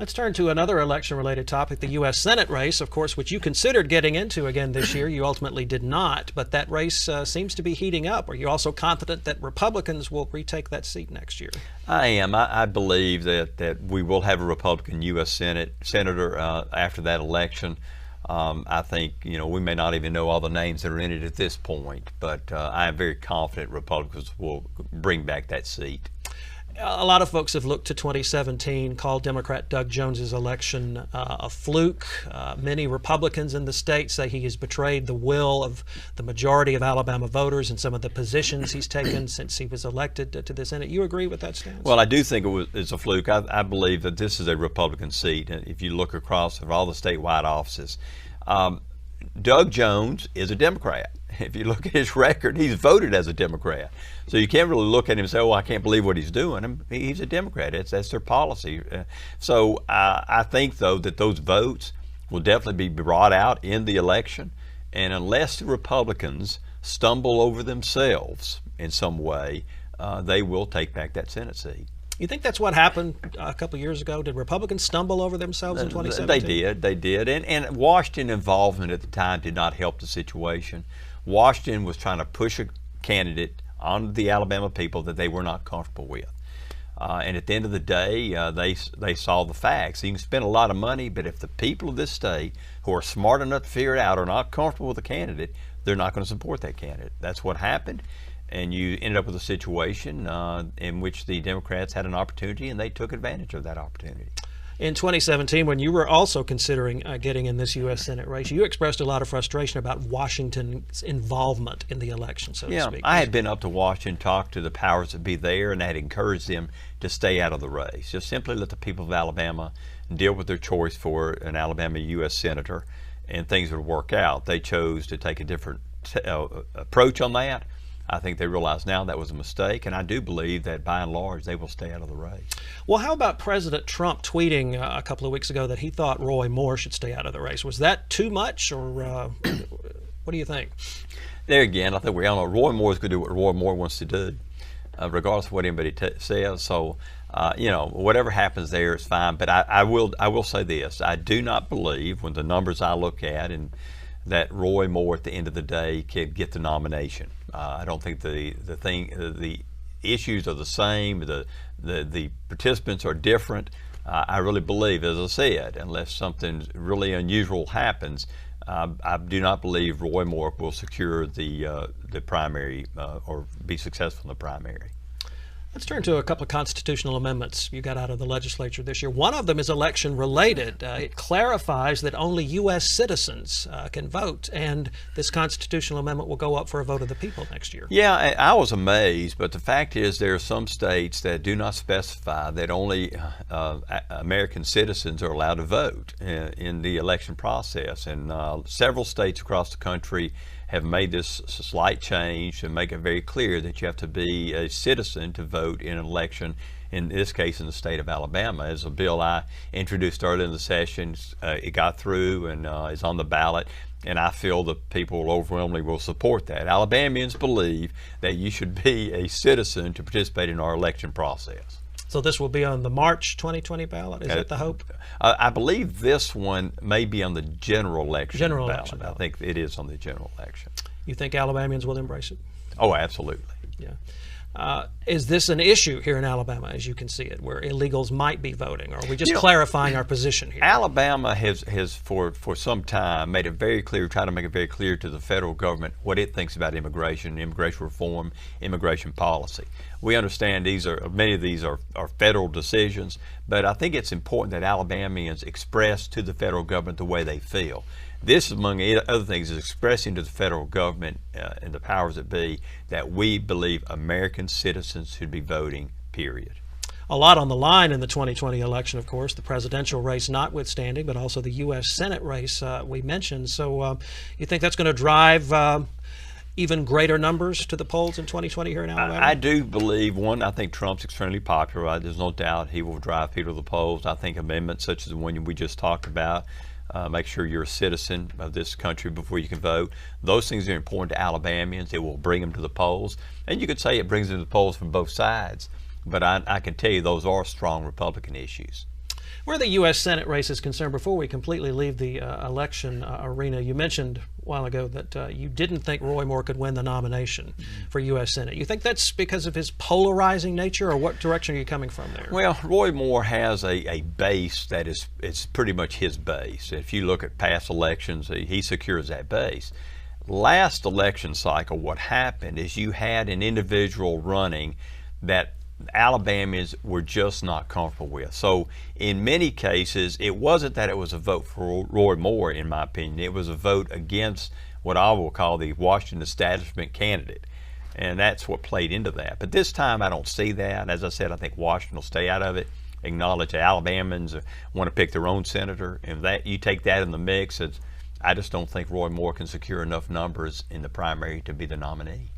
Let's turn to another election-related topic, the U.S. Senate race, of course, which you considered getting into again this year. You ultimately did not, but that race seems to be heating up. Are you also confident that Republicans will retake that seat next year? I am. I believe that we will have a Republican U.S. Senator after that election. I think, we may not even know all the names that are in it at this point, but I am very confident Republicans will bring back that seat. A lot of folks have looked to 2017, called Democrat Doug Jones's election a fluke. Many Republicans in the state say he has betrayed the will of the majority of Alabama voters in some of the positions he's taken since he was elected to the Senate. You agree with that stance? Well, I do think it's a fluke. I believe that this is a Republican seat. If you look across all the statewide offices, Doug Jones is a Democrat. If you look at his record, he's voted as a Democrat. So you can't really look at him and say, oh, I can't believe what he's doing. He's a Democrat. That's their policy. So I think, though, that those votes will definitely be brought out in the election. And unless the Republicans stumble over themselves in some way, they will take back that Senate seat. You think that's what happened a couple of years ago? Did Republicans stumble over themselves in 2017? They did. And Washington involvement at the time did not help the situation. Washington was trying to push a candidate on the Alabama people that they were not comfortable with. And at the end of the day, they saw the facts. You can spend a lot of money, but if the people of this state who are smart enough to figure it out are not comfortable with the candidate, they're not going to support that candidate. That's what happened. And you ended up with a situation in which the Democrats had an opportunity, and they took advantage of that opportunity. In 2017, when you were also considering getting in this U.S. Senate race, you expressed a lot of frustration about Washington's involvement in the election, so to speak. I had been up to Washington, talked to the powers that be there, and I had encouraged them to stay out of the race. Just simply let the people of Alabama deal with their choice for an Alabama U.S. Senator, and things would work out. They chose to take a different approach on that. I think they realize now that was a mistake, and I do believe that by and large they will stay out of the race. Well, how about President Trump tweeting a couple of weeks ago that he thought Roy Moore should stay out of the race? Was that too much, or what do you think? There again, I think we all know Roy Moore is going to do what Roy Moore wants to do, regardless of what anybody says. So, whatever happens there is fine. But I will say this: I do not believe, when the numbers I look at, and that Roy Moore at the end of the day can get the nomination. I don't think the issues are the same. The participants are different. I really believe, as I said, unless something really unusual happens, I do not believe Roy Moore will secure the primary or be successful in the primary. Let's turn to a couple of constitutional amendments you got out of the legislature this year. One of them is election related. It clarifies that only U.S. citizens can vote, and this constitutional amendment will go up for a vote of the people next year. Yeah, I was amazed, but the fact is there are some states that do not specify that only American citizens are allowed to vote in the election process, and several states across the country have made this slight change to make it very clear that you have to be a citizen to vote in an election, in this case in the state of Alabama. As a bill I introduced early in the session, it got through and is on the ballot, and I feel the people overwhelmingly will support that. Alabamians believe that you should be a citizen to participate in our election process. So this will be on the March 2020 ballot? Is that the hope? I believe this one may be on the general election ballot. I think it is on the general election. You think Alabamians will embrace it? Oh, absolutely. Yeah. Is this an issue here in Alabama, as you can see it, where illegals might be voting? Or are we just clarifying our position here? Alabama has for some time made it very clear, tried to make it very clear to the federal government what it thinks about immigration reform, immigration policy. We understand many of these are federal decisions, but I think it's important that Alabamians express to the federal government the way they feel. This, among other things, is expressing to the federal government and the powers that be that we believe American citizens should be voting, period. A lot on the line in the 2020 election, of course, the presidential race notwithstanding, but also the U.S. Senate race we mentioned. So you think that's going to drive even greater numbers to the polls in 2020 here in Alabama? I do believe, I think Trump's extremely popular. There's no doubt he will drive people to the polls. I think amendments such as the one we just talked about, make sure you're a citizen of this country before you can vote. Those things are important to Alabamians. It will bring them to the polls. And you could say it brings them to the polls from both sides. But I can tell you those are strong Republican issues. Where the U.S. Senate race is concerned, before we completely leave the election arena, you mentioned a while ago that you didn't think Roy Moore could win the nomination for U.S. Senate. You think that's because of his polarizing nature, or what direction are you coming from there? Well, Roy Moore has a base that it's pretty much his base. If you look at past elections, he secures that base. Last election cycle, what happened is you had an individual running that Alabamians were just not comfortable with. So in many cases, it wasn't that it was a vote for Roy Moore, in my opinion. It was a vote against what I will call the Washington establishment candidate. And that's what played into that. But this time, I don't see that. As I said, I think Washington will stay out of it, acknowledge that Alabamians want to pick their own senator. And that you take that in the mix, I just don't think Roy Moore can secure enough numbers in the primary to be the nominee.